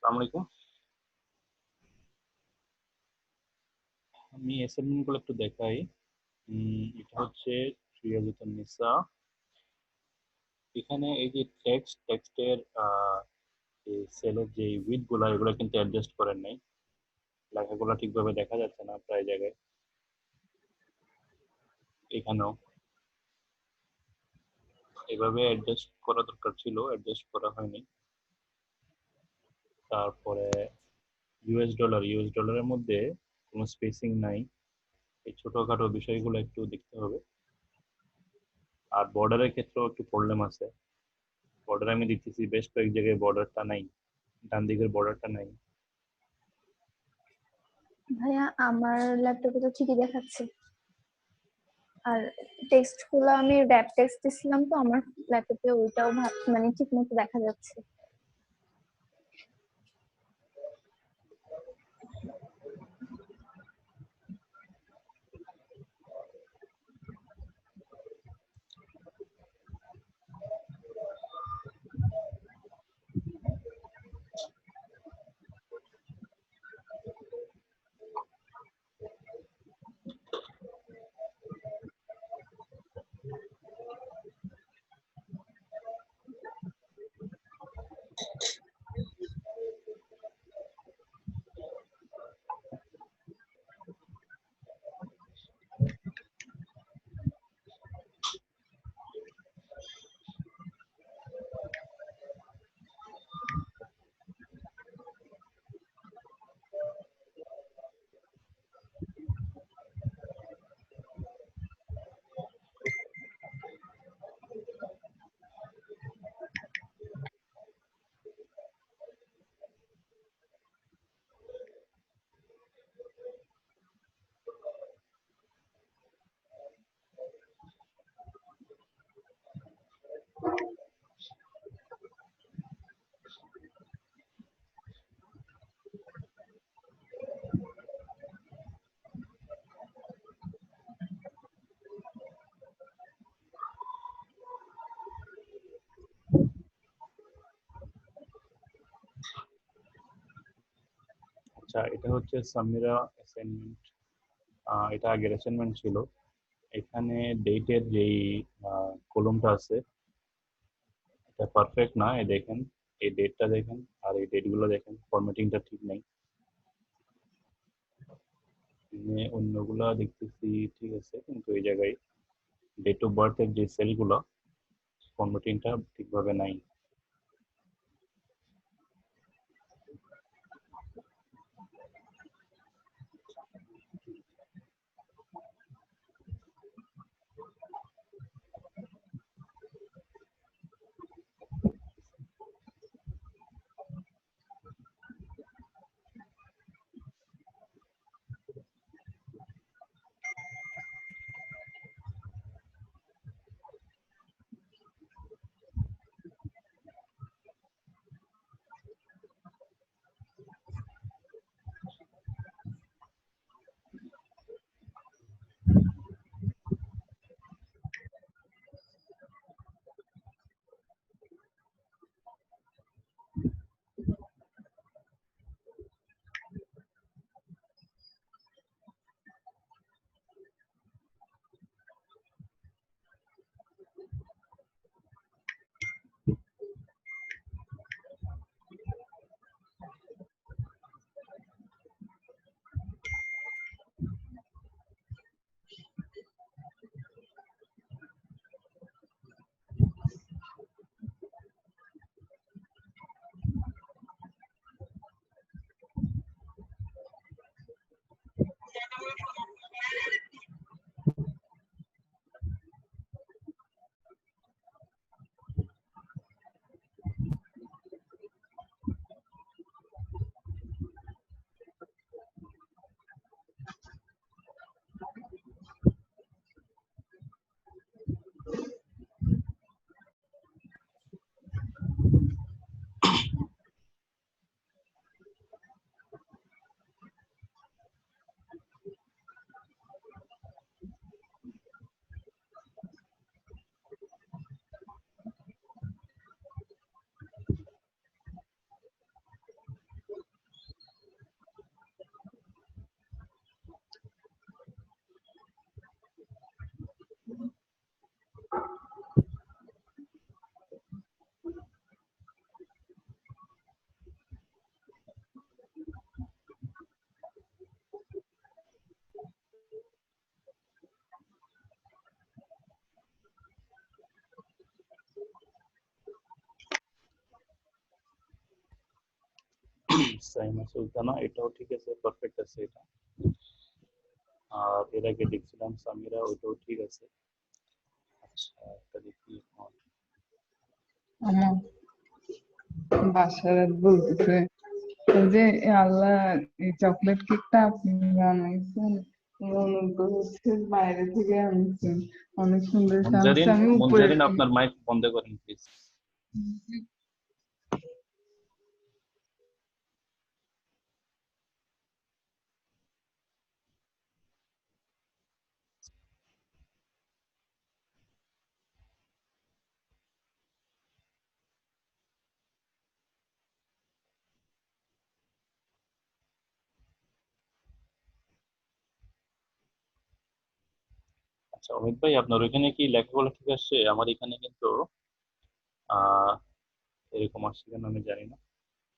আসসালামু আলাইকুম। আমি অ্যাসাইনমেন্ট গুলো একটু দেখাই। এটা হচ্ছে রিয়াজুতুন নিসা। এখানে এই যে টেক্সটের সেলের যে উইথ গুলা এগুলো কিন্তু অ্যাডজাস্ট করেন নাই। লেখাগুলো ঠিকভাবে দেখা যাচ্ছে না প্রায় জায়গায়। এখানেও এভাবে অ্যাডজাস্ট করা দরকার ছিল, অ্যাডজাস্ট করা হয়নি। তারপরে ইউএস ডলারের মধ্যে কোনো স্পেসিং নাই। এই ছোটখাটো বিষয়গুলো একটু দেখতে হবে। আর বর্ডারের ক্ষেত্রেও একটু প্রবলেম আছে। বর্ডার আমি দেখতেছি বেশ কয়েক জায়গায় বর্ডারটা নাই, ডান দিকের বর্ডারটা নাই। ভাইয়া আমার ল্যাপটপে তো ঠিকই দেখাচ্ছে, আর টেক্সট গুলো আমি র‍্যাপ টেক্সট দিছিলাম তো আমার ল্যাপটপে ওইটাও মানে ঠিক মতো দেখা যাচ্ছে। আচ্ছা, এটা হচ্ছে সামিরা অ্যাসাইনমেন্ট। এটা আগের অ্যাসাইনমেন্ট ছিল। এখানে ডেটের যেই কলমটা আছে এটা পারফেক্ট না। এই দেখেন, এই ডেটটা দেখেন আর এই ডেটগুলো দেখেন, ফরম্যাটিংটা ঠিক নাই। অন্যগুলা দেখতেছি ঠিক আছে, কিন্তু এই জায়গায় ডেট অফ বার্থের যে সেলগুলো ফরম্যাটিংটা ঠিকভাবে নাই। সাইমা সুলতানা, এটাও ঠিক আছে, পারফেক্ট আছে এটা। আর এর আগে দেখছিলাম সামিরা, ওইটাও ঠিক আছে। আচ্ছা, একটা দেখি এখন। আমার বাসার বলতেছে যে আল্লাহ এই চকলেট কেকটা আপনি বানাইছেন, মনে হচ্ছে বাইরে থেকে আনছেন, অনেক সুন্দর সামনে মুনজারিন, আমি উপরে মুনজারিন আপনার মাইক বন্ধ করেন প্লিজ। আচ্ছা অমিত ভাই, আপনার ওইখানে কি লেখাগুলো ঠিক আসছে? আমার এখানে কিন্তু আহ এরকম আসছে কেন আমি জানি না।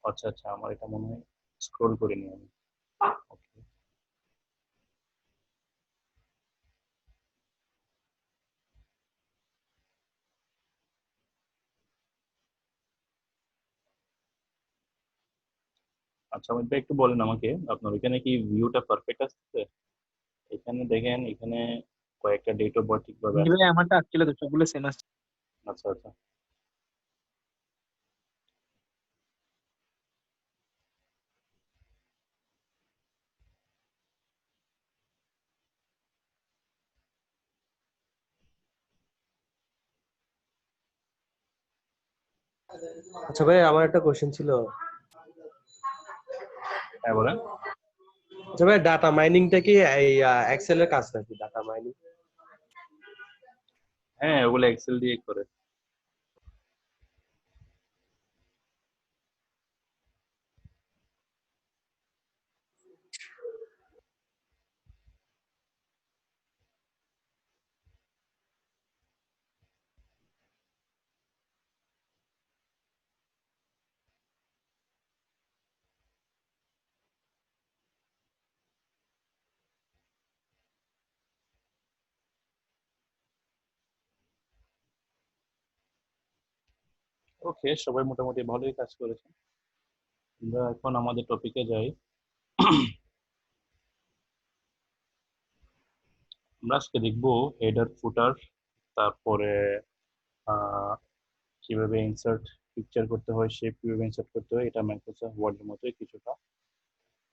আচ্ছা আচ্ছা, আমার এটা মনে হয় স্ক্রোল করিনি আমি। ওকে। আচ্ছা অমিত ভাই, একটু বলেন আমাকে, আপনার ওইখানে কি ভিউটা পারফেক্ট আসছে? এখানে দেখেন, এখানে কয়েকটা ডেট অফ বার্থ ঠিকভাবে জি আসছে। ভাই, আমারটা আসছিল তো, সবগুলো সেম আসছে। আচ্ছা আচ্ছা। আচ্ছা ভাই, আমার একটা কোশ্চেন ছিল। হ্যাঁ বলেন। আচ্ছা ভাই, ডাটা মাইনিংটা কি এই এক্সেল এর কাজ নাকি ডাটা মাইনিং? হ্যাঁ, ওগুলো এক্সেল দিয়ে করে। ওকে, সবাই মোটামুটি ভালোই কাজ করেছে। আমরা এখন আমাদের টপিকে যাই। আমরা আজকে দেখবো হেডার ফুটার, তারপরে আহ, কিভাবে ইনসার্ট পিকচার করতে হয়, শেপ কিভাবে ইনসার্ট করতে হয়, এটা মাইক্রোসফট ওয়ার্ডের মতোই কিছুটা।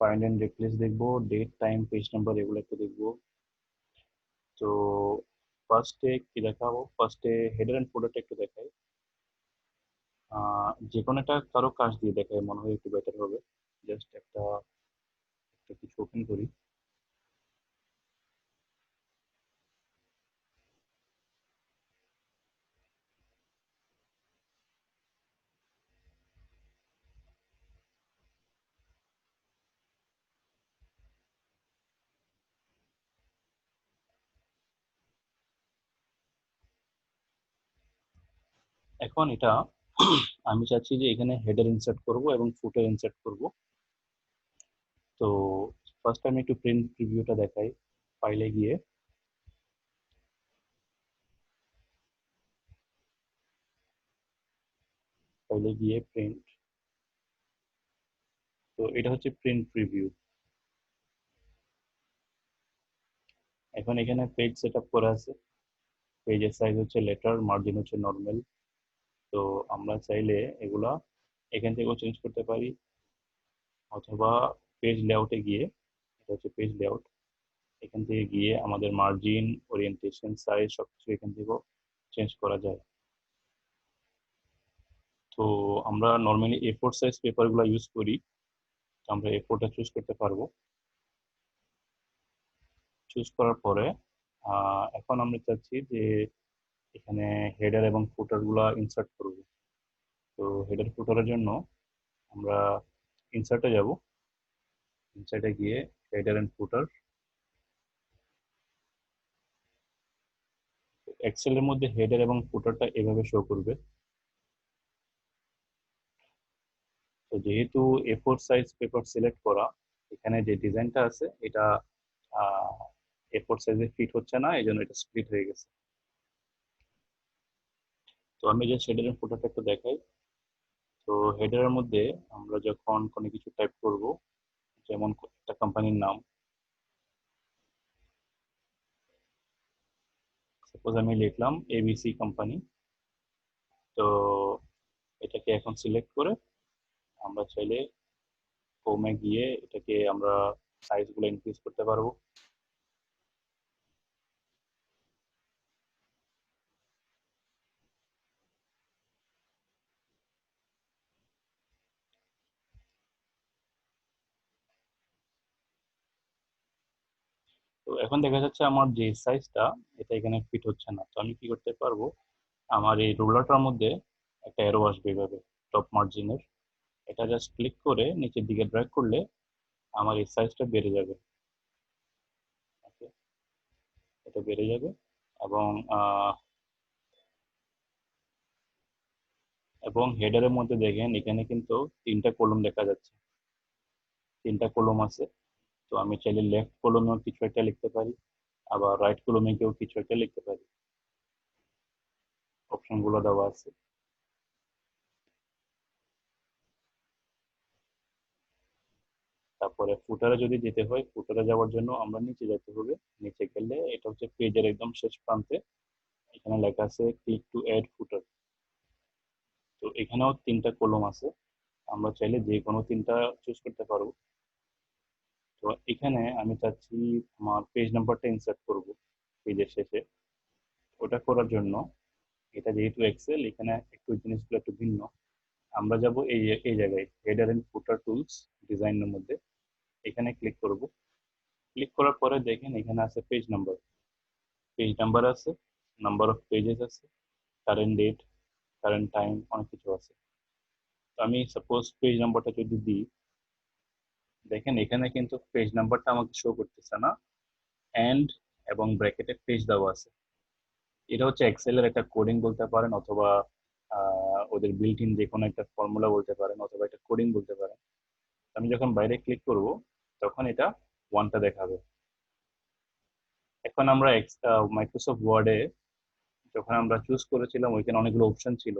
ফাইন্ড এন্ড রিপ্লেস দেখবো, ডেট টাইম পেজ নাম্বার এগুলো একটু দেখবো। তো ফার্স্টে কি দেখাবো? ফার্স্টে হেডার এন্ড ফুটারটা একটু দেখাই। যে কোনো একটা কারো কাজ দিয়ে দেখাই, মনে হয় একটু বেটার হবে। জাস্ট একটা একটা কিছু ওপেন করি। এখন এটা আমি চাচ্ছি যে এখানে হেডার ইনসার্ট করব এবং ফুটার ইনসার্ট করব। তো ফার্স্ট আমি একটু প্রিন্ট প্রিভিউটা দেখাই। ফাইলে গিয়ে, প্রিন্ট। তো এটা হচ্ছে প্রিন্ট প্রিভিউ। এখন এখানে পেজ সেট আপ করা আছে, পেজের সাইজ হচ্ছে লেটার, মার্জিন হচ্ছে নর্মাল। তো আমরা চাইলে এগুলা এখান থেকেও চেঞ্জ করতে পারি, অথবা পেজ লেআউটে গিয়ে, এটা হচ্ছে পেজ লেআউট, এখান থেকে গিয়ে আমাদের মার্জিন, ওরিয়েন্টেশন, সাইজ সবকিছু এখান থেকেও চেঞ্জ করা যায়। তো আমরা নর্মালি A4 সাইজ পেপারগুলো ইউজ করি, তো আমরা A4টা চুজ করতে পারবো। চুজ করার পরে এখন আমরা চাচ্ছি যে এখানে হেডার এবং ফুটারগুলো ইনসার্ট করব। তো হেডার ফুটারের জন্য আমরা ইনসার্টে যাব, ইনসার্টে গিয়ে হেডার এন্ড ফুটার, এক্সেলের মধ্যে হেডার এবং ফুটারটা এভাবে শো করবে। তো যেহেতু A4 সাইজ পেপার সিলেক্ট করা, এখানে যে ডিজাইনটা আছে এটা A4 সাইজে ফিট হচ্ছে না, এই জন্য এটা স্প্লিট হয়ে গেছে। তো আমি যে হেডার এন্ড ফুটারটা একটু দেখাই। তো হেডারের মধ্যে আমরা যখন কোনো কিছু টাইপ করব, যেমন একটা কোম্পানির নাম, সাপোজ আমি লিখলাম ABC কোম্পানি, তো এটাকে এখন সিলেক্ট করে আমরা চাইলে হোমে গিয়ে এটাকে আমরা সাইজগুলো ইনক্রিজ করতে পারবো। তো এখন দেখা যাচ্ছে আমার যে সাইজটা এটা এখানে ফিট হচ্ছে না। তো আমি কি করতে পারবো, আমার এই রুলারটার মধ্যে একটা অ্যারো আসবে এভাবে টপ মার্জিনের, এটা জাস্ট ক্লিক করে নিচের দিকে ড্র্যাগ করলে আমার এই সাইজটা বেড়ে যাবে। Okay, এটা বেড়ে যাবে এবং হেডারের মধ্যে দেখেন এখানে কিন্তু 3টা কলম দেখা যাচ্ছে, 3টা কলম আছে। তো আমি চাইলে লেফট কলমেও কিছু একটা লিখতে পারি, আবার রাইট কলমে কেউ কিছু একটা লিখতে পারি, অপশনগুলো দেওয়া আছে। তারপরে ফুটারে যদি যেতে হয়, ফুটারে যাওয়ার জন্য আমরা নিচে যেতে হবে। নিচে গেলে এটা হচ্ছে পেজের একদম শেষ প্রান্তে, এখানে লেখা আছে ক্লিক টু অ্যাড ফুটার। তো এখানেও 3টা কলম আছে, আমরা চাইলে যে কোনো 3টা চুজ করতে পারবো। তো এখানে আমি চাচ্ছি আমার পেজ নাম্বারটা ইনসার্ট করব পেজের শেষে। ওটা করার জন্য, এটা যেহেতু এক্সেল, এখানে একটু জিনিসগুলো একটু ভিন্ন। আমরা যাব এই এই জায়গায় হেডার এন্ড ফুটার টুলস, ডিজাইনের মধ্যে এখানে ক্লিক করব। ক্লিক করার পরে দেখেন এখানে আছে পেজ নাম্বার, পেজ নাম্বার আছে, নাম্বার অফ পেজেস আছে, কারেন্ট ডেট, কারেন্ট টাইম, অনেক কিছু আছে। তো আমি সাপোজ পেজ নাম্বারটা যদি দিই, দেখেন এখানে কিন্তু পেজ নাম্বারটা আমাকে শো করতেছে না, এন্ড এবং ব্র্যাকেটে পেজ দেওয়া আছে। এটা হচ্ছে এক্সেলের একটা কোডিং বলতে পারেন, অথবা ওদের বিল্ট ইন যে কোনো একটা ফর্মুলা বলতে পারেন, অথবা একটা কোডিং বলতে পারেন। আমি যখন বাইরে ক্লিক করব তখন এটা 1টা দেখাবে। এখন আমরা মাইক্রোসফট ওয়ার্ডে যখন আমরা চুজ করেছিলাম, ওইখানে অনেকগুলো অপশন ছিল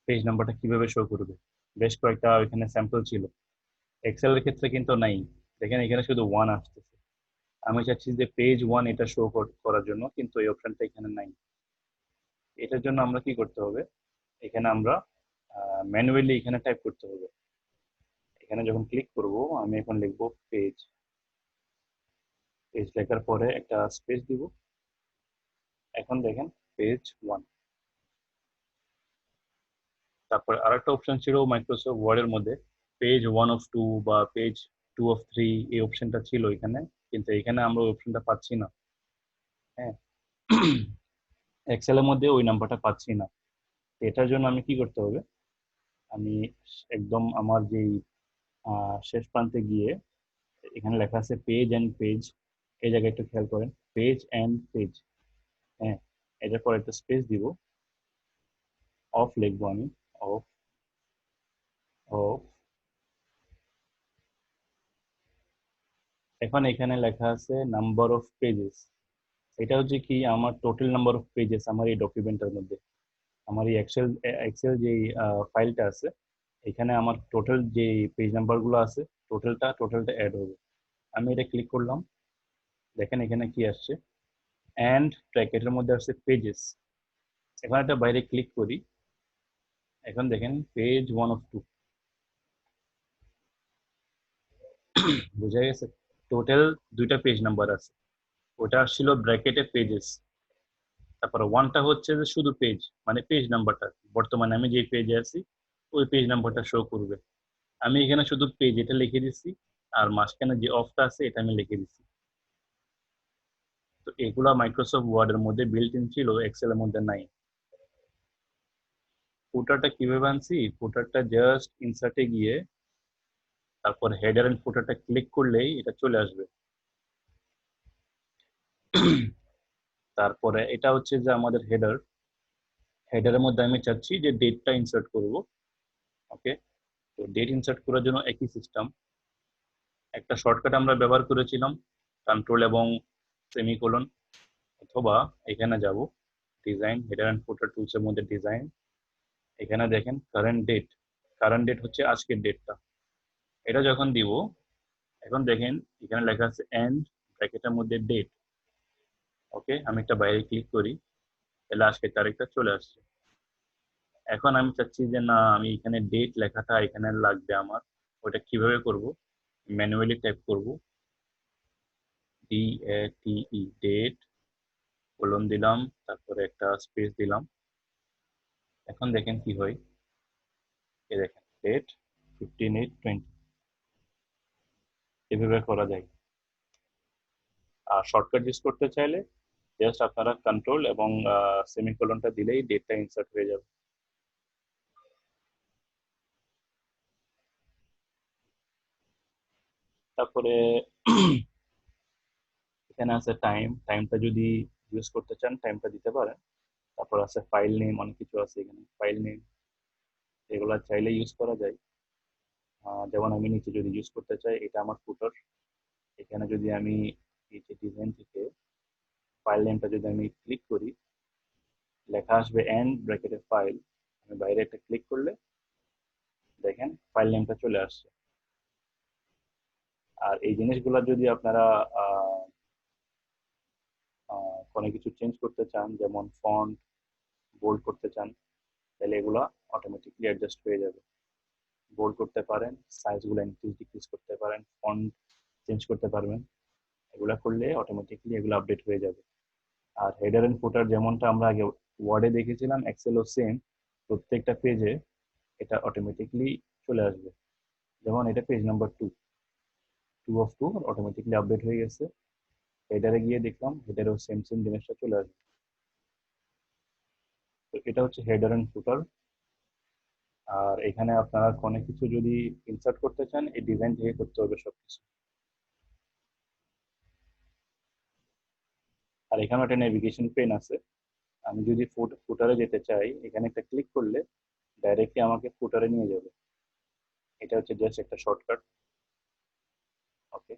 পেজ নাম্বারটা কিভাবে শো করবে, বেশ কয়েকটা ওইখানে স্যাম্পল ছিল। এক্সেলের ক্ষেত্রে কিন্তু নাই, দেখেন এখানে শুধু 1 আসতেছে। আমি চাচ্ছি যে পেজ 1 এটা শো করার জন্য, কিন্তু এই অপশনটা এখানে নাই। এটার জন্য আমরা কি করতে হবে, এখানে আমরা ম্যানুয়ালি এখানে টাইপ করতে হবে। এখানে যখন ক্লিক করব, আমি এখন লিখবো পেজ, পেজ লেখার পরে একটা স্পেস দিব। এখন দেখেন পেজ 1। তারপর আরেকটা অপশন ছিল মাইক্রোসফট ওয়ার্ডের মধ্যে, পেজ 1 of 2 বা পেজ 2 of 3, এই অপশনটা ছিল এখানে, কিন্তু এখানে আমরা ওই অপশনটা পাচ্ছি না। হ্যাঁ, এক্সেলের মধ্যে ওই নাম্বারটা পাচ্ছি না। এটার জন্য আমি কি করতে হবে, আমি একদম আমার যেই শেষ প্রান্তে গিয়ে এখানে লেখা আছে পেজ এন্ড পেজ, এই জায়গায় একটু খেয়াল করেন, পেজ এন্ড পেজ। হ্যাঁ, এটার পর একটা স্পেস দিব, অফ লিখবো আমি, অফ, অফ। এখন এখানে লেখা আছে নাম্বার অফ পেজেস, এটা হচ্ছে কি আমার টোটাল নাম্বার অফ পেজেস আমার এই ডকুমেন্টের মধ্যে, আমার এই এক্সেল যে ফাইলটা আছে, এখানে আমার টোটাল যে পেজ নাম্বারগুলো আছে, টোটালটা অ্যাড হবে। আমি এটা ক্লিক করলাম, দেখেন এখানে কি আসছে, এন্ড ব্র্যাকেটের মধ্যে আছে পেজেস। এখন একটা বাইরে ক্লিক করি, এখন দেখেন পেজ 1 of 2 বুঝা গেছে। টোটাল দুইটা পেজ নাম্বার আছে, ওটা আসছিল ব্র্যাকেটে পেজেস, তারপর ওয়ানটা হচ্ছে যে শুধু পেজ, মানে পেজ নাম্বারটা বর্তমানে আমি যে পেজে আছি ওই পেজ নাম্বারটা শো করবে। আমি এখানে শুধু পেজ এটা লিখে দিচ্ছি, আর মাঝখানে যে অফটা আছে এটা আমি লিখে দিচ্ছি। তো এগুলা মাইক্রোসফট ওয়ার্ডের মধ্যে বিল্ট ইন ছিল, এক্সেল এর মধ্যে নাই। ফুটারটা কিভাবে আনছি, ফুটারটা জাস্ট ইনসার্টে গিয়ে তারপর হেডার এন্ড ফুটারটা ক্লিক করলেই এটা চলে আসবে। তারপরে এটা হচ্ছে যে আমাদের হেডার, হেডারের মধ্যে আমি চাচ্ছি যে ডেটটা ইনসার্ট করব। ওকে, তো ডেট ইনসার্ট করার জন্য একই সিস্টেম, একটা শর্টকাট আমরা ব্যবহার করেছিলাম, কন্ট্রোল এবং সেমিকোলন, অথবা এখানে যাব ডিজাইন, হেডার এন্ড ফুটার টুলসের মধ্যে ডিজাইন, এখানে দেখেন কারেন্ট ডেট, কারেন্ট ডেট হচ্ছে আজকের ডেটটা, এটা যখন দিব, এখন দেখেন এখানে লেখা আছে এন্ড ব্র্যাকেটের মধ্যে ডেট। ওকে, আমি একটা বাইরে ক্লিক করি, তাহলে আজকের তারিখটা চলে আসছে। এখন আমি চাচ্ছি যে না, আমি এখানে ডেট লেখাটা এখানে লাগবে আমার, ওটা কিভাবে করব, ম্যানুয়ালি টাইপ করব, DATE ডেট, কোলন দিলাম, তারপরে একটা স্পেস দিলাম। এখন দেখেন কি হয়, এই দেখেন ডেট 15/8/20, এভাবে করা যায়। আর শর্টকাট ইউজ করতে চাইলে জাস্ট আপনারা কন্ট্রোল এবং সেমিকোলনটা দিলেই ডেটটা ইনসার্ট হয়ে যাবে। তারপরে এখানে আছে টাইম, টাইমটা যদি ইউজ করতে চান টাইমটা দিতে পারেন। তারপর আছে ফাইল নেম, অনেক কিছু আছে এখানে ফাইল নেম, এগুলো চাইলে ইউজ করা যায়। যেমন আমি নিচে যদি ইউজ করতে চাই, এটা আমার ফুটার, এখানে যদি আমি নিচে ডিজাইন থেকে ফাইল নেমটা যদি আমি ক্লিক করি, লেখা আসবে এন্ড ব্র্যাকেটের ফাইল, আমি বাইরে একটা ক্লিক করলে দেখেন ফাইল নেমটা চলে আসছে। আর এই জিনিসগুলো যদি আপনারা কোনো কিছু চেঞ্জ করতে চান, যেমন ফন্ট বোল্ড করতে চান, তাহলে এগুলো অটোমেটিকলি অ্যাডজাস্ট হয়ে যাবে। বোল্ড করতে পারেন, সাইজগুলো ইনক্রিজ ডিক্রিজ করতে পারেন, ফন্ট চেঞ্জ করতে পারবেন, এগুলো করলে অটোমেটিকলি এগুলো আপডেট হয়ে যাবে। আর হেডার এন্ড ফুটার যেমনটা আমরা আগে ওয়ার্ডে দেখেছিলাম, এক্সেলও সেম, প্রত্যেকটা পেজে এটা অটোমেটিকলি চলে আসবে। যেমন এটা page number 2 of 2 automatically update হয়ে গেছে। হেডারে গিয়ে দেখলাম হেডারেও সেম সেম জিনিসটা চলে আসবে। তো এটা হচ্ছে হেডার এন্ড ফুটার। আর এখানে আপনারা কোনো কিছু যদি ইনসার্ট করতে চান, এই ডিজাইন থেকে করতে হবে সবকিছু। আর এখানে একটা নেভিগেশন পেন আছে, আমি যদি ফুটারে যেতে চাই, এখানে একটা ক্লিক করলে ডাইরেক্টলি আমাকে ফুটারে নিয়ে যাবে। এটা হচ্ছে জাস্ট একটা শর্টকাট। ওকে,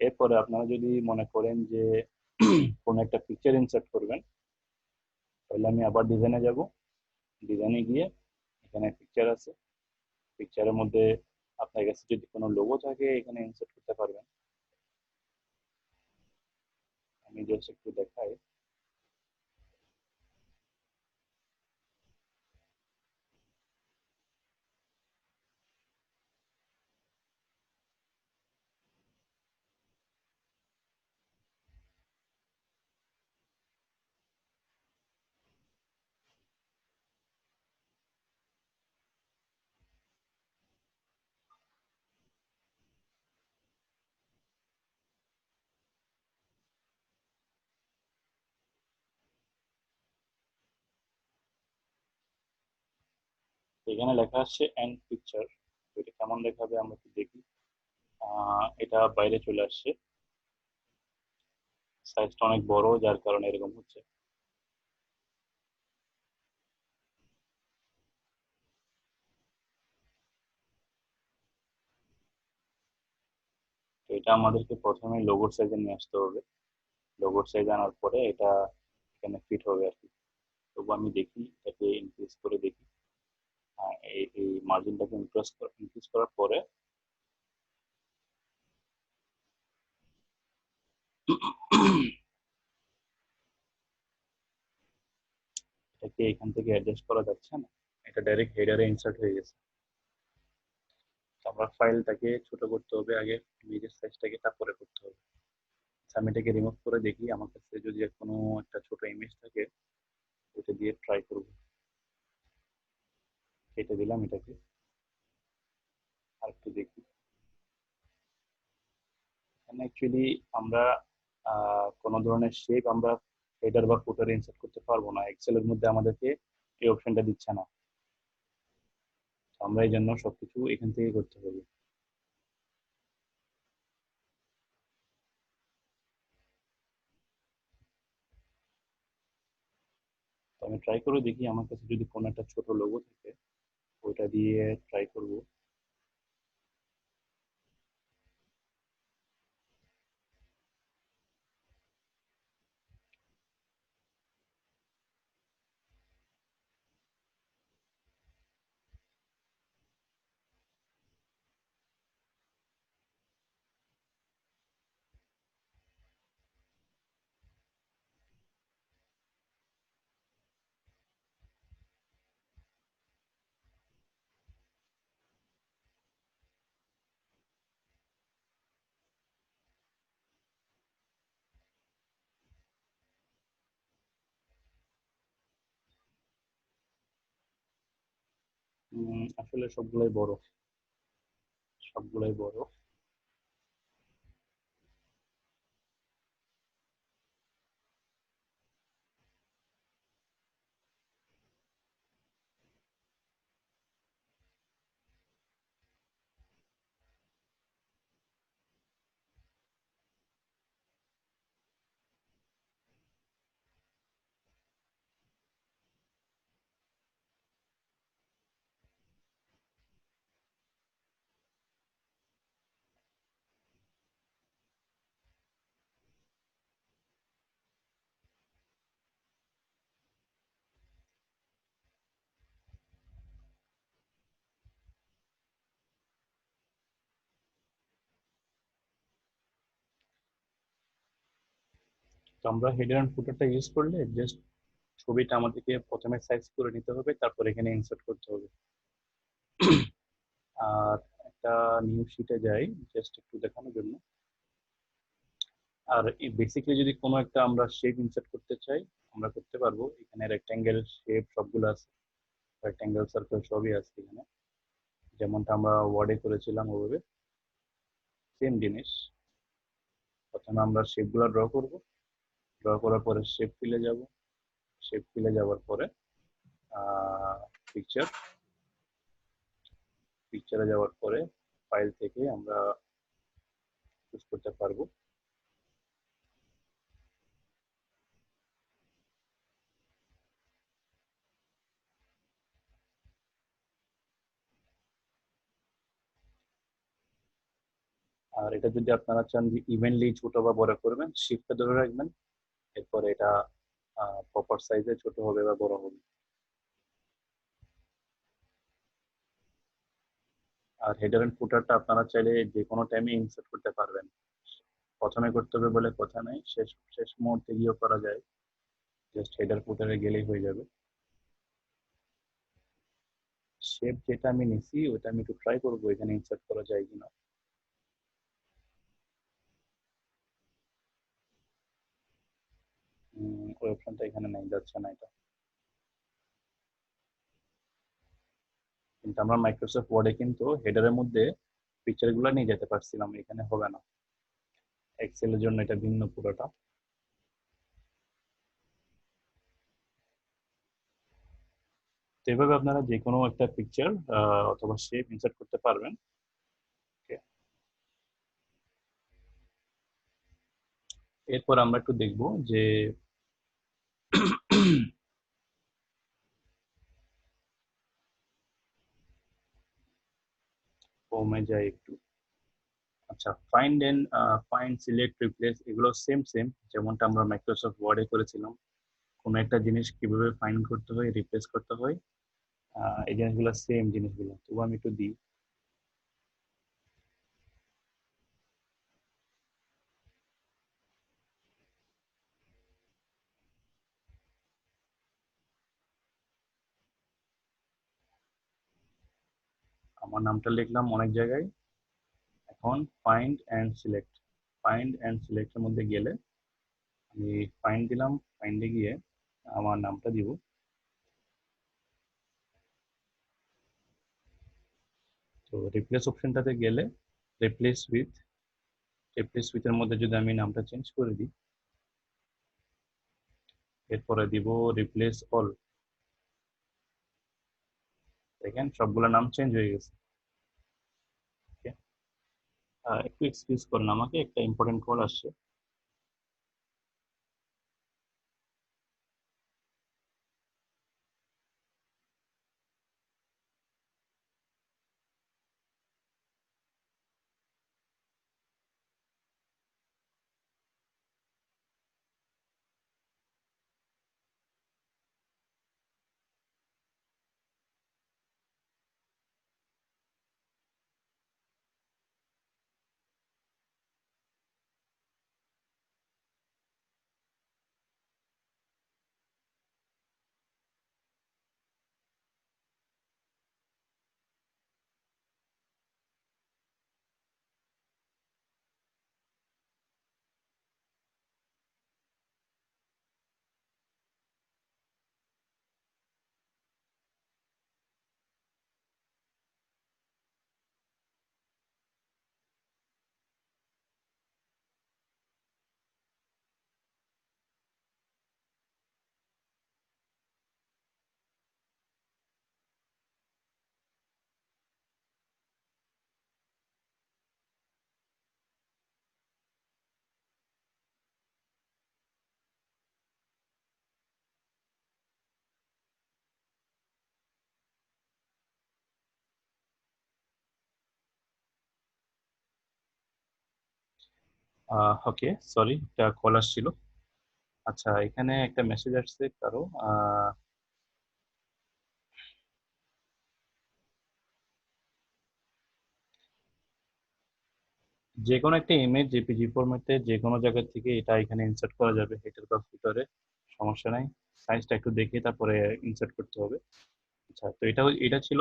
এরপরে আপনারা যদি মনে করেন যে কোনো একটা পিকচার ইনসার্ট করবেন, তাহলে আমি আবার ডিজাইনে যাব, ডিজাইনে গিয়ে এখানে পিকচার আছে, পিকচারের মধ্যে আপনার কাছে যদি কোনো লোগো থাকে এখানে ইনসার্ট করতে পারবেন। আমি জাস্ট একটু দেখাই, এখানে লেখা আসছে এন্ড পিকচার, এটা কেমন দেখাবে আমরা একটু দেখি। এটা বাইরে চলে আসছে, সাইজটা অনেক বড় যার কারণে এরকম হচ্ছে। তো এটা আমাদেরকে প্রথমে লোগোর সাইজে নিয়ে আসতে হবে, লোগোর সাইজ আনার পরে এটা এখানে ফিট হবে আর কি। তবু আমি দেখি এটাকে ইনক্রিজ করে দেখি। এই মার্জিনটাকে ইনক্রিজ করার পরে এটাকে এখান থেকে অ্যাডজাস্ট করা যাচ্ছে না, এটা ডাইরেক্ট হেডারে ইনসার্ট হয়ে গেছে। আমরা ফাইলটাকে ছোট করতে হবে আগে, ইমেজের সাইজটাকে, তারপরে করতে হবে। আমি এটাকে রিমুভ করে দেখি, আমার কাছে যদি কোনো একটা ছোট ইমেজ থাকে ওটা দিয়ে ট্রাই করব। কেটে দিলাম এটাকে, আর একটু দেখি। এখানে অ্যাকচুয়ালি আমরা কোনো ধরনের শেপ আমরা হেডার বা ফুটারে ইনসার্ট করতে পারবো না, এক্সেলের মধ্যে আমাদেরকে এই অপশনটা দিচ্ছে না। আমরা এই জন্য সবকিছু এখান থেকে করতে হবে। তো আমি ট্রাই করে দেখি, আমার কাছে যদি কোনো একটা ছোট লোগো থাকে ওইটা দিয়ে ট্রাই করব। আসলে সবগুলাই বড়, সবগুলাই বড়। তো আমরা হেডার এন্ড ফুটারটা ইউজ করলে জাস্ট ছবিটা আমাদেরকে প্রথমে সাইজ করে নিতে হবে, তারপর এখানে ইনসার্ট করতে হবে। আর একটা নিউ শিটে যাই জাস্ট একটু দেখানোর জন্য। আর বেসিক্যালি যদি কোনো একটা আমরা শেপ ইনসার্ট করতে চাই আমরা করতে পারবো। এখানে রেক্ট্যাঙ্গেল শেপ সবগুলো আছে, রেক্ট্যাঙ্গেল সার্কেল সবই আছে এখানে, যেমনটা আমরা ওয়ার্ডে করেছিলাম ওভাবে সেম জিনিস। প্রথমে আমরা শেপগুলো ড্র করব, ড্র করার পরে শেপ ফিলে যাব, শেপ ফিলে যাওয়ার পরে পিকচার, পিকচারে যাওয়ার পরে ফাইল থেকে আমরা চুজ করতে পারবো। আর এটা যদি আপনারা চান যে ইভেনলি ছোট বা বড় করবেন, শিফটটা ধরে রাখবেন, এরপরে এটা প্রপার সাইজে ছোট হবে বা বড় হবে। আর হেডার এন্ড ফুটারটা আপনারা চাইলে যে কোনো টাইমে ইনসার্ট করতে পারবেন, প্রথমে করতে হবে বলে কথা নাই, শেষ শেষ মুহূর্তে গিয়েও করা যায়, জাস্ট হেডার ফুটারে গেলেই হয়ে যাবে। শেপ যেটা আমি নিছি ওটা আমি একটু ট্রাই করবো এখানে ইনসার্ট করা যায় কিনা। ওই অপশনটা এখানে নাই, যাচ্ছে না এটা। কিন্তু আমরা মাইক্রোসফট ওয়ার্ডে কিন্তু হেডারের মধ্যে পিকচারগুলো নিয়ে যেতে পারছিলাম, এখানে হবে না। এক্সেলের জন্য এটা ভিন্ন পুরোটা। তো এভাবে আপনারা যে কোনো একটা পিকচার অথবা শেপ ইনসার্ট করতে পারবেন। এরপর আমরা একটু দেখব যে হোমে যাই একটু। আচ্ছা, find and find, select, replace এগুলো সেম সেম যেমনটা আমরা মাইক্রোসফট ওয়ার্ডে করেছিলাম। কোনো একটা জিনিস কিভাবে ফাইন্ড করতে হয়, রিপ্লেস করতে হয়, এই জিনিসগুলো সেম জিনিসগুলো, তবু আমি একটু দিই। আমার নামটা লিখলাম অনেক জায়গায়। এখন find and select, find and সিলেক্টের মধ্যে গেলে আমি ফাইন্ড দিলাম, ফাইন্ডে গিয়ে আমার নামটা দিব। তো রিপ্লেস অপশনটাতে গেলে রিপ্লেস উইথ, রিপ্লেস উইথ এর মধ্যে যদি আমি নামটা চেঞ্জ করে দিই, এরপরে দিব রিপ্লেস অল, দেখেন সবগুলো নাম চেঞ্জ হয়ে গেছে। একটু এক্সকিউজ করেন আমাকে, একটা ইম্পর্টেন্ট কল আসছে। ওকে, সরি, একটা কল আসছিল। আচ্ছা, এখানে একটা মেসেজ আসছে কারো, যে কোনো একটা ইমেজ জেপিজি ফরম্যাটে যে কোনো জায়গা থেকে এটা এখানে ইনসার্ট করা যাবে, হেডার বা ফুটারে, সমস্যা নাই। সাইজটা একটু দেখে তারপরে ইনসার্ট করতে হবে। আচ্ছা, তো এটা ছিল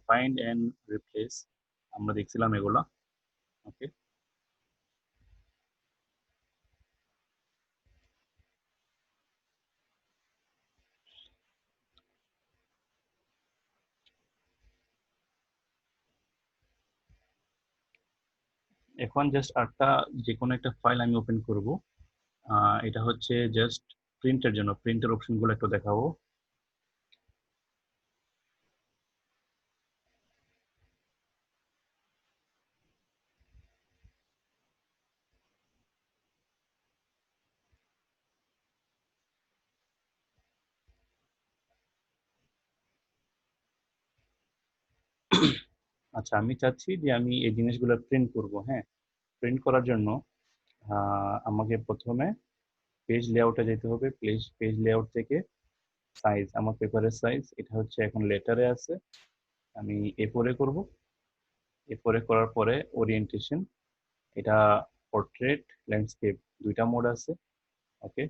ফাইন্ড অ্যান্ড রিপ্লেস, আমরা দেখছিলাম এগুলা। ওকে, এখন জাস্ট একটা যে কোনো একটা ফাইল আমি ওপেন করব। এটা হচ্ছে জাস্ট প্রিন্টের জন্য, প্রিন্টের অপশনগুলো একটু দেখাবো। আচ্ছা, আমি চাচ্ছি যে আমি এই জিনিসগুলো প্রিন্ট করব। হ্যাঁ, প্রিন্ট করার জন্য আমাকে প্রথমে পেজ লেআউটে যেতে হবে। পেজ লেআউট থেকে সাইজ, আমার পেপারের সাইজ এটা হচ্ছে এখন লেটারে আছে, আমি A4 করব। A4 করার পরে ওরিয়েন্টেশন, এটা পোর্ট্রেট, ল্যান্ডস্কেপ দুইটা মোড আছে। ওকে,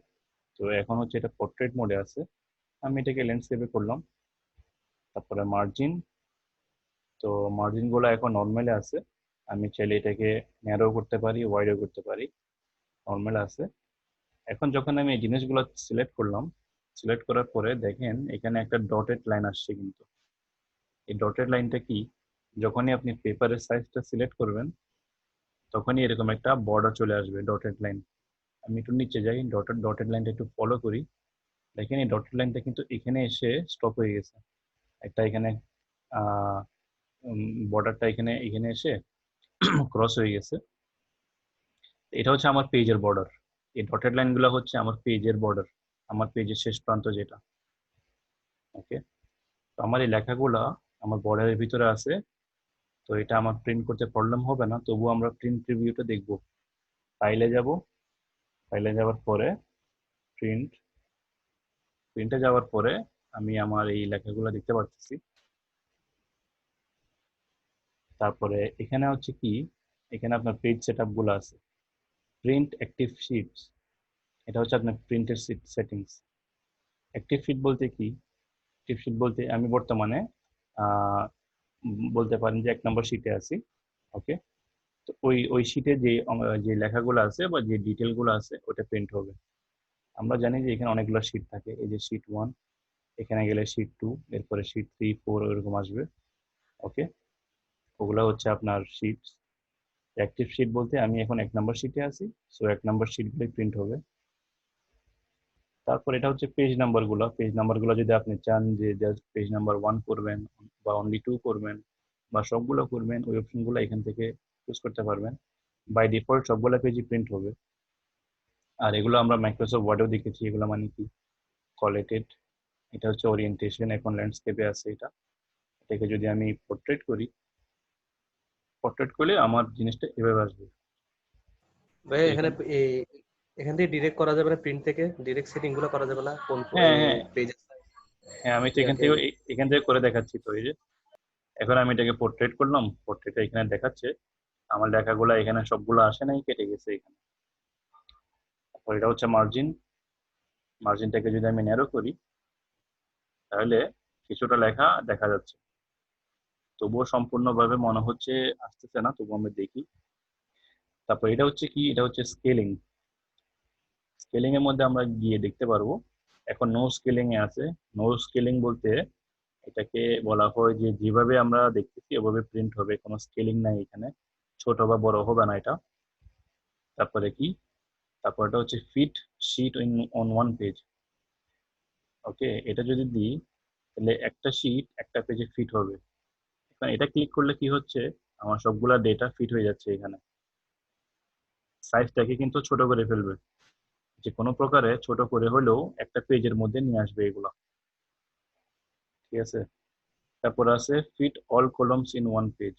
তো এখন হচ্ছে এটা পোর্ট্রেট মোডে আছে, আমি এটাকে ল্যান্ডস্কেপে করলাম। তারপরে মার্জিন, তো মার্জিন গুলো এখন নর্মালে আছে, আমি চাইলে এটাকে ন্যারো করতে পারি, ওয়াইডও করতে পারি, নর্মাল আছে। এখন যখন আমি এই জিনিসগুলো সিলেক্ট করলাম, সিলেক্ট করার পরে দেখেন এখানে একটা ডটেড লাইন আসছে, কিন্তু এই ডটেড লাইনটা কি, যখনই আপনি পেপারের সাইজটা সিলেক্ট করবেন তখনই এরকম একটা বর্ডার চলে আসবে, ডটেড লাইন। আমি একটু নিচে যাই, ডটেড লাইনটা একটু ফলো করি, দেখেন এই ডটেড লাইনটা কিন্তু এখানে এসে স্টপ হয়ে গেছে, একটা এখানে বর্ডারটা এখানে এখানে এসে ক্রস হয়ে গেছে। এটা হচ্ছে আমার পেজের বর্ডার, এই ডটেড লাইনগুলো হচ্ছে আমার পেজের বর্ডার, আমার পেজের শেষ প্রান্ত যেটা। ওকে, তো আমার এই লেখাগুলা আমার বর্ডারের ভিতরে আছে, তো এটা আমার প্রিন্ট করতে প্রবলেম হবে না, তবু আমরা প্রিন্ট প্রিভিউটা দেখব। ফাইলে যাব, ফাইলে যাওয়ার পরে প্রিন্টে যাওয়ার পরে আমি আমার এই লেখাগুলো দেখতে পারতেছি। তারপরে এখানে হচ্ছে কি, এখানে আপনার পেজ সেটআপ গুলো আছে, প্রিন্ট অ্যাক্টিভ শিটস, এটা হচ্ছে আপনার প্রিন্টের সেটিংস। অ্যাক্টিভ শিট বলতে কি, অ্যাক্টিভ শিট বলতে আমি বর্তমানে বলতে পারেন যে 1 নম্বর শিটে আছি। ওকে, তো ওই শিটে যে লেখাগুলো আছে বা যে ডিটেলগুলো আছে ওটা প্রিন্ট হবে। আমরা জানি যে এখানে অনেকগুলো শিট থাকে, এই যে শিট 1, এখানে গেলে শিট 2, এরপরে শিট 3, 4 এরকম আসবে। ওকে, ওগুলো হচ্ছে আপনার শিটস। অ্যাক্টিভ শিট বলতে আমি এখন 1 নম্বর শিটে আছি, সো 1 নম্বর শিটগুলোই প্রিন্ট হবে। তারপর এটা হচ্ছে পেজ নাম্বারগুলো। পেজ নাম্বারগুলো যদি আপনি চান যে জাস্ট পেজ নাম্বার 1 করবেন বা অনলি 2 করবেন বা সবগুলো করবেন, ওই অপশনগুলো এখান থেকে চুজ করতে পারবেন। বাই ডিফল্ট সবগুলো পেজই প্রিন্ট হবে। আর এগুলো আমরা মাইক্রোসফট ওয়ার্ডেও দেখেছি। এগুলো মানে কি, কোলেটেড, এটা হচ্ছে ওরিয়েন্টেশন, এখন ল্যান্ডস্কেপে আছে এটা। এটাকে যদি আমি পোর্ট্রেট করি, পোর্ট্রেট করলে আমার জিনিসটা এভাবে আসবে। ভাই এখানে এখানে এখান থেকে ডিরেক্ট করা যাবে না, প্রিন্ট থেকে ডিরেক্ট সেটিং গুলো করা যাবে না কোন হ্যাঁ হ্যাঁ পেজ? হ্যাঁ, আমি তো এখান থেকে করে দেখাচ্ছি। তো এই যে এখন আমি এটাকে পোর্ট্রেট করলাম, পোর্ট্রেটে এখানে দেখাচ্ছে আমার লেখাগুলো এখানে সবগুলো আসে নাই, কেটে গেছে এখানে। তারপর এটা হচ্ছে মার্জিন, মার্জিনটাকে যদি আমি ন্যারো করি তাহলে কিছুটা লেখা দেখা যাচ্ছে, তবুও সম্পূর্ণভাবে মনে হচ্ছে আসতেছে না, তবুও আমরা দেখি। তারপর এটা হচ্ছে কি, এটা হচ্ছে স্কেলিং। স্কেলিং এর মধ্যে আমরা গিয়ে দেখতে পারবো এখন নো স্কেলিং এ আছে। নো স্কেলিং বলতে এটাকে বলা হয় যে যেভাবে আমরা দেখতেছি ওভাবে প্রিন্ট হবে, কোনো স্কেলিং নাই এখানে, ছোট বা বড় হবে না এটা। তারপরে কি, তারপর এটা হচ্ছে fit sheet on one page. Okay, এটা যদি দিই তাহলে একটা শিট একটা পেজে ফিট হবে। এখন এটা ক্লিক করলে কি হচ্ছে, আমার সবগুলা ডেটা ফিট হয়ে যাচ্ছে এখানে। সাইজটাকে কিন্তু ছোট করে ফেলবে, যে কোনো প্রকারে ছোট করে হলেও একটা পেজের মধ্যে নিয়ে আসবে এগুলো। ঠিক আছে, তারপর আছে fit all columns in one page.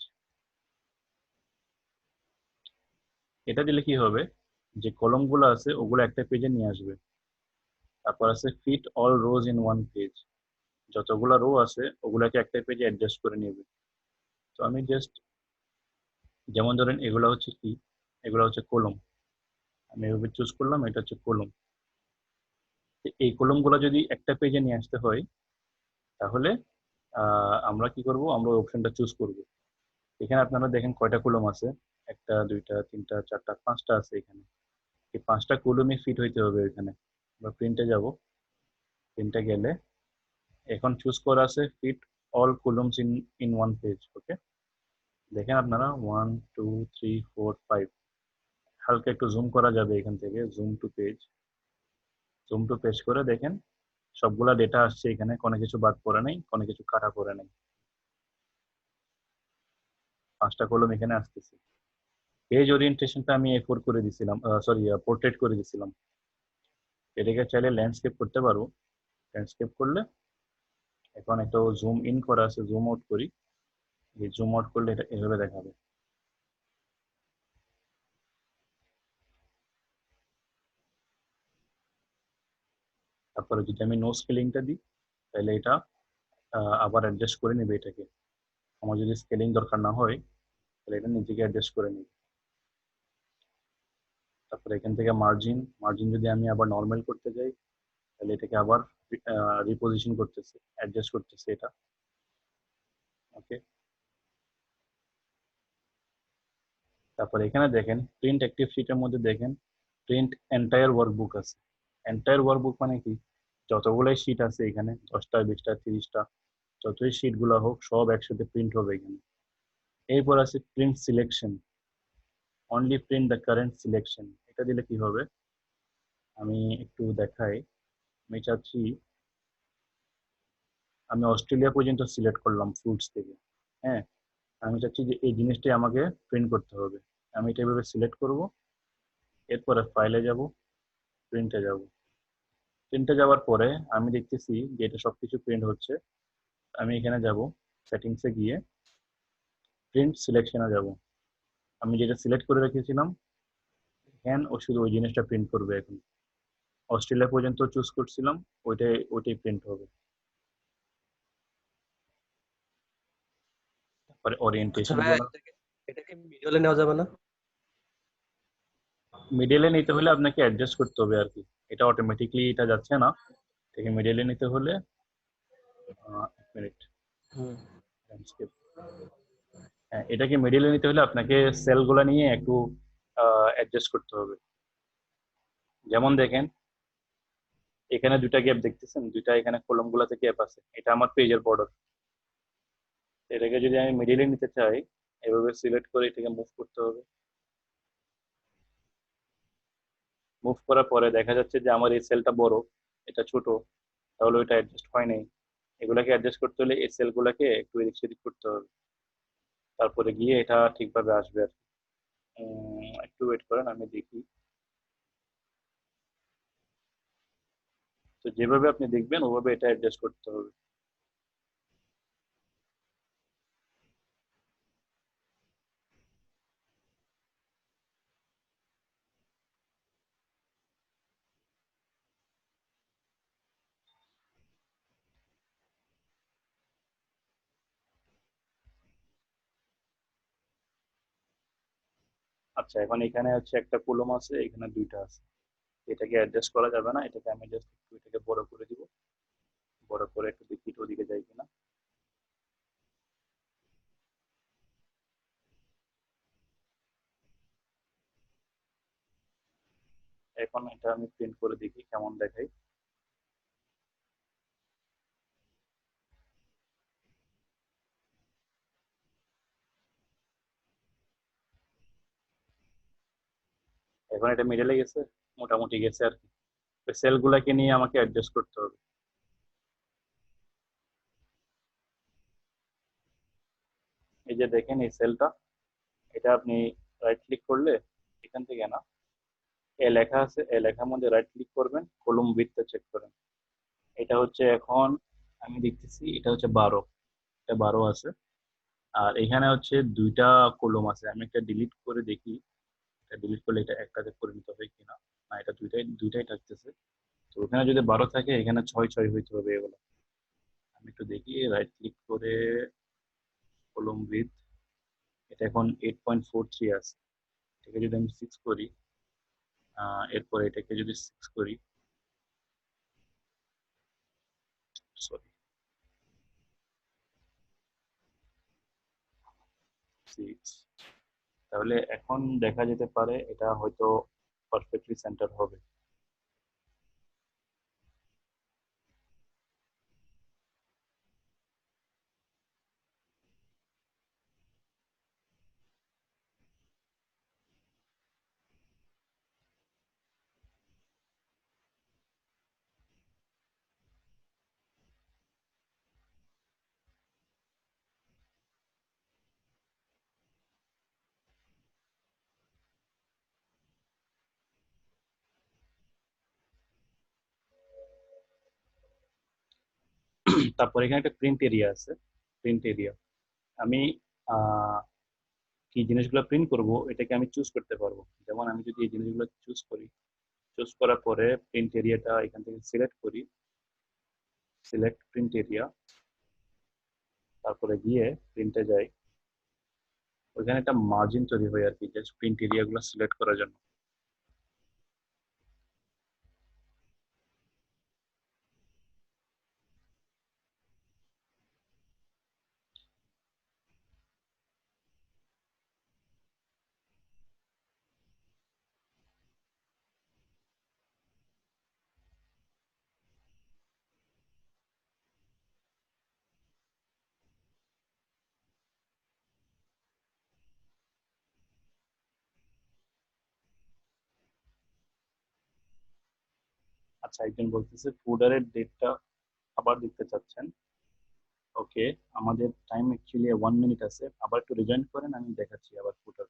এটা দিলে কি হবে, যে কলমগুলো আছে ওগুলো একটা পেজে নিয়ে আসবে। তারপর আছে fit all rows in one page, যতগুলো রো আছে ওগুলাকে একটা পেজে অ্যাডজাস্ট করে নেবে। তো আমি জাস্ট, যেমন ধরেন এগুলো হচ্ছে কি, এগুলো হচ্ছে কলম, আমি এভাবে চুজ করলাম, এটা হচ্ছে কলম। এই কলমগুলো যদি একটা পেজে নিয়ে আসতে হয় তাহলে আমরা কি করব, আমরা ওই অপশনটা চুজ করব। এখানে আপনারা দেখেন কয়টা কলম আছে, 1টা 2টা 3টা 4টা 5টা আছে এখানে। এই 5টা কলমই ফিট হইতে হবে এখানে। আমরা প্রিন্টে যাব, প্রিন্টে গেলে এখন চুজ করা আছে fit all columns in in one page. Okay, দেখেন আপনারা 1 2 3 4 5, হালকা একটু জুম করা যাবে এখান থেকে, zoom to page, zoom to page করে দেখেন সবগুলা ডেটা আসছে এখানে, কোনো কিছু বাদ পড়ে নাই, কোনো কিছু কাটা পড়ে নাই। 5টা কলম এখানে আসতেছে। পেজ ওরিয়েন্টেশনটা আমি A4 করে দিছিলাম, সরি পোর্ট্রেট করে দিছিলাম। এটাকে চাইলে ল্যান্ডস্কেপ করতে পারো। ল্যান্ডস্কেপ করলে এখন একটা জুম ইন করা আছে, জুম আউট করি, এই জুম আউট করলে এটা এভাবে দেখাবে। তারপরে যদি আমি নো স্কেলিংটা দিই তাহলে এটা আবার অ্যাডজাস্ট করে নেবে এটাকে। আমার যদি স্কেলিং দরকার না হয় তাহলে এটা নিজেকে অ্যাডজাস্ট করে নেবে। তারপরে এখান থেকে মার্জিন, মার্জিন যদি আমি আবার নর্মাল করতে যাই তাহলে এটাকে আবার রিপোজিশন করতেছে, অ্যাডজাস্ট করতেছে এটা। ওকে, তারপরে এখানে দেখেন প্রিন্ট অ্যাক্টিভ শিটের মধ্যে দেখেন প্রিন্ট এন্টায়ার ওয়ার্কবুক আছে। এন্টায়ার ওয়ার্কবুক মানে কি, যতগুলাই শিট আছে এখানে 10টা 20টা 30টা, যতই শিটগুলো হোক সব একসাথে প্রিন্ট হবে এখানে। এরপর আছে print selection, only print the current selection. এটা দিলে কি হবে, আমি একটু দেখাই। আমি চাচ্ছি, আমি অস্ট্রেলিয়া পর্যন্ত সিলেক্ট করলাম ফ্রুটস থেকে। হ্যাঁ, আমি চাচ্ছি যে এই জিনিসটাই আমাকে প্রিন্ট করতে হবে। আমি এটা এভাবে সিলেক্ট করব, এরপরে ফাইলে যাব, প্রিন্টে যাব। প্রিন্টে যাওয়ার পরে আমি দেখতেছি যে এটা সবকিছু প্রিন্ট হচ্ছে। আমি এখানে যাব, সেটিংসে গিয়ে প্রিন্ট সিলেকশনে যাব। আমি যেটা সিলেক্ট করে রেখেছিলাম হ্যান, ও শুধু ওই জিনিসটা প্রিন্ট করবে এখন। অস্ট্রেলিয়া পর্যন্ত চুজ করছিলাম, ওইটাই প্রিন্ট হবে। আচ্ছা ওরিয়েন্টেশন ভাইয়া গুলো। এটা কি মিডলে নেওয়া যাবে না? মিডলে নিতে হলে আপনাকে অ্যাডজাস্ট করতে হবে আর কি, এটা অটোমেটিকলি এটা যাচ্ছে না, থেকে মিডলে নিতে হলে 1 মিনিট হুম। ল্যান্ডস্কেপ। হ্যাঁ, এটাকে মিডলে নিতে হলে আপনাকে সেলগুলো নিয়ে একটু অ্যাডজাস্ট করতে হবে। যেমন দেখেন এখানে দুইটা গ্যাপ দেখতেছেন, দুইটা এখানে কলম গুলাতে গ্যাপ আছে, এটা আমার পেজের বর্ডার। এটাকে যদি আমি মিডিলে নিতে চাই, এভাবে সিলেক্ট করে এটাকে মুভ করতে হবে। মুভ করার পরে দেখা যাচ্ছে যে আমার এই সেলটা বড়, এটা ছোট, তাহলে ওইটা অ্যাডজাস্ট হয় নাই। এগুলাকে অ্যাডজাস্ট করতে হলে এই সেলগুলোকে একটু এদিক সেদিক করতে হবে, তারপরে গিয়ে এটা ঠিকভাবে আসবে আর কি। একটু ওয়েট করেন, আমি দেখি। তো যেভাবে আপনি দেখবেন ওভাবে এটা অ্যাডজাস্ট করতে হবে। আচ্ছা, এখন এখানে হচ্ছে একটা কলম আছে, এখানে দুইটা আছে, এটাকে অ্যাডজাস্ট করা যাবে না, এটাকে আমি জাস্ট একটু এটাকে বড় করে দিব। বড় করে একটু দেখি এটা ওদিকে যায় কিনা। এখন এটা আমি প্রিন্ট করে দেখি কেমন দেখায়। এখন এটা মিডলে গেছে, মোটামুটি গেছে আর কি। সেল গুলাকে নিয়ে আমাকে অ্যাডজাস্ট করতে হবে। এই যে দেখেন এই সেলটা, এটা আপনি রাইট ক্লিক করলে এখান থেকে না, এ লেখা আছে, এ লেখার মধ্যে রাইট ক্লিক করবেন, কলম উইডথটা চেক করেন। এটা হচ্ছে এখন আমি দেখতেছি এটা হচ্ছে 12, এটা 12 আছে। আর এখানে হচ্ছে দুইটা কলম আছে, আমি একটা ডিলিট করে দেখি, এটা ডিলিট করলে এটা একটাতে পরিণত হয় কিনা। না, এটা দুইটাই দুইটাই থাকতেছে। তো ওখানে যদি 12 থাকে, এখানে 6 হইতে হবে এগুলো। আমি একটু দেখি, রাইট ক্লিক করে কলম উইথ, এটা এখন 8.43 আছে। এটাকে যদি আমি 6 করি, এরপর এটাকে যদি 6 করি, সরি 6, তাহলে এখন দেখা যেতে পারে এটা হয়তো পারফেক্টলি সেন্টার হবে। তারপর এখানে একটা প্রিন্ট এরিয়া আছে, প্রিন্ট এরিয়া। আমি আহ, কি জিনিসগুলো প্রিন্ট করব এটাকে আমি চুজ করতে পারবো। যেমন আমি যদি এই জিনিসগুলো চুজ করি, চুজ করার পরে প্রিন্ট এরিয়াটা এখান থেকে সিলেক্ট করি, সিলেক্ট প্রিন্ট এরিয়া, তারপরে গিয়ে প্রিন্টে যাই, ওইখানে একটা মার্জিন তৈরি হয় আর কি, জাস্ট প্রিন্ট এরিয়া গুলো সিলেক্ট করার জন্য। আচ্ছা, একজন বলতেছে ফুডারের ডেটটা আবার দেখতে চাচ্ছেন। ওকে, আমাদের টাইম অ্যাকচুয়ালি 1 মিনিট আছে, আবার একটু রিজয়েন করেন, আমি দেখাচ্ছি আবার ফুটার।